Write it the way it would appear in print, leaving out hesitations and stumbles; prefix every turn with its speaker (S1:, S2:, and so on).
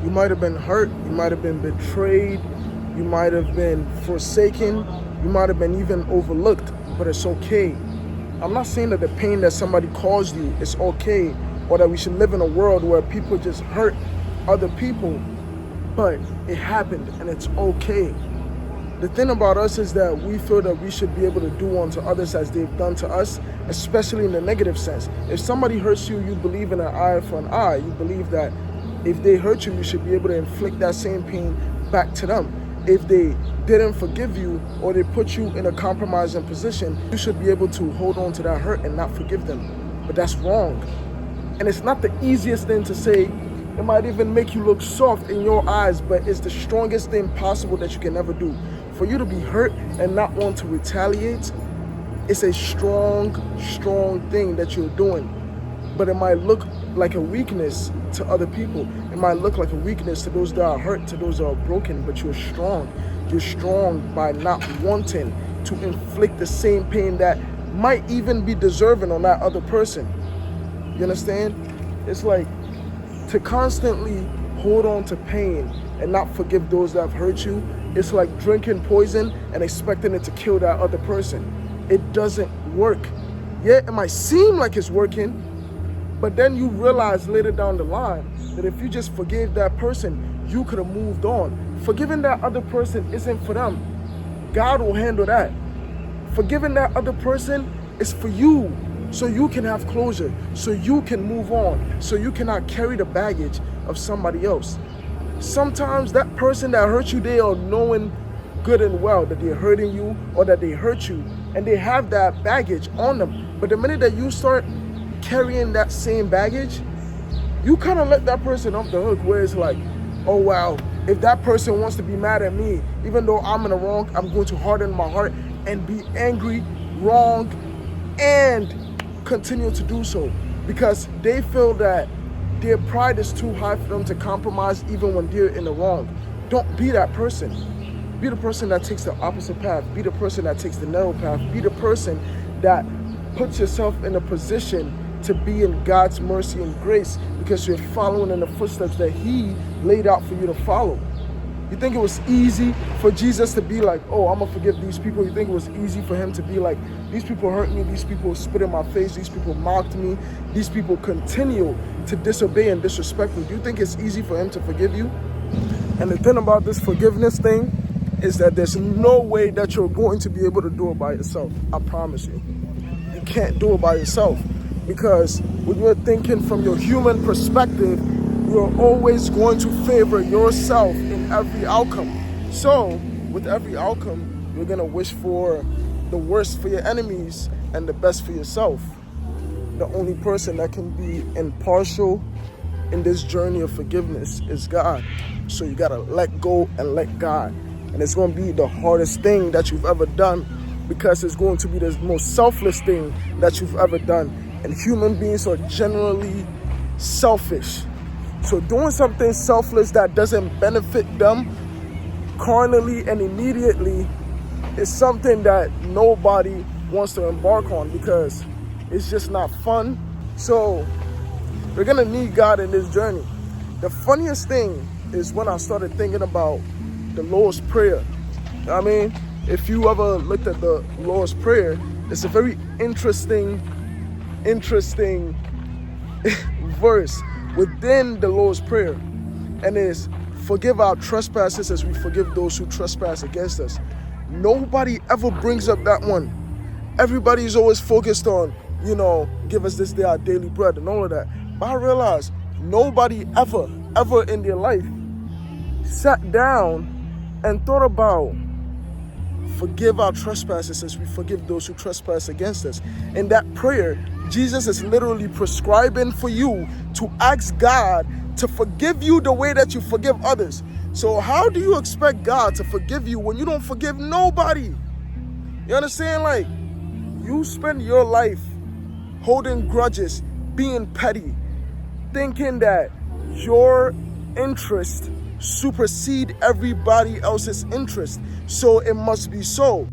S1: You might have been hurt, you might have been betrayed, you might have been forsaken, you might have been even overlooked, but it's okay. I'm not saying that the pain that somebody caused you is okay, or that we should live in a world where people just hurt other people, but it happened and it's okay. The thing about us is that we feel that we should be able to do unto others as they've done to us, especially in the negative sense. If somebody hurts you, you believe in an eye for an eye. You believe that if they hurt you, you should be able to inflict that same pain back to them. If they didn't forgive you or they put you in a compromising position, you should be able to hold on to that hurt and not forgive them. But that's wrong. And it's not the easiest thing to say. It might even make you look soft in your eyes, but it's the strongest thing possible that you can ever do. For you to be hurt and not want to retaliate, it's a strong thing that you're doing. But it might look like a weakness to other people. It might look like a weakness to those that are hurt, to those that are broken, but you're strong. You're strong by not wanting to inflict the same pain that might even be deserving on that other person. You understand? It's like to constantly hold on to pain and not forgive those that have hurt you. It's like drinking poison and expecting it to kill that other person. It doesn't work. Yeah, it might seem like it's working, but then you realize later down the line that if you just forgave that person, you could have moved on. Forgiving that other person isn't for them. God will handle that. Forgiving that other person is for you, so you can have closure, so you can move on, so you cannot carry the baggage of somebody else. Sometimes that person that hurt you, they are knowing good and well that they're hurting you or that they hurt you, and they have that baggage on them. But the minute that you start carrying that same baggage, you kind of let that person off the hook, where it's like, oh wow, if that person wants to be mad at me, even though I'm in the wrong, I'm going to harden my heart and be angry, wrong, and continue to do so, because they feel that their pride is too high for them to compromise even when they're in the wrong. Don't be that person. Be the person that takes the opposite path. Be the person that takes the narrow path. Be the person that puts yourself in a position to be in God's mercy and grace, because you're following in the footsteps that He laid out for you to follow. You think it was easy for Jesus to be like, oh, I'm going to forgive these people? You think it was easy for Him to be like, these people hurt me, these people spit in my face, these people mocked me, these people continue to disobey and disrespect me? Do you think it's easy for Him to forgive you? And the thing about this forgiveness thing is that there's no way that you're going to be able to do it by yourself. I promise you. You can't do it by yourself, because when you're thinking from your human perspective, you're always going to favor yourself in every outcome. So with every outcome, you're going to wish for the worst for your enemies and the best for yourself. The only person that can be impartial in this journey of forgiveness is God. So you got to let go and let God. And it's going to be the hardest thing that you've ever done, because it's going to be the most selfless thing that you've ever done. And human beings are generally selfish. So doing something selfless that doesn't benefit them carnally and immediately is something that nobody wants to embark on, because it's just not fun. So we're going to need God in this journey. The funniest thing is when I started thinking about the Lord's Prayer. I mean, if you ever looked at the Lord's Prayer, it's a very interesting verse within the Lord's Prayer, and is forgive our trespasses as we forgive those who trespass against us. Nobody ever brings up that one. Everybody's always focused on, give us this day our daily bread and all of that. But I realized nobody ever in their life sat down and thought about forgive our trespasses as we forgive those who trespass against us. In that prayer, Jesus is literally prescribing for you to ask God to forgive you the way that you forgive others. So how do you expect God to forgive you when you don't forgive nobody? You understand? Like, you spend your life holding grudges, being petty, thinking that your interest supersede everybody else's interest. So it must be so.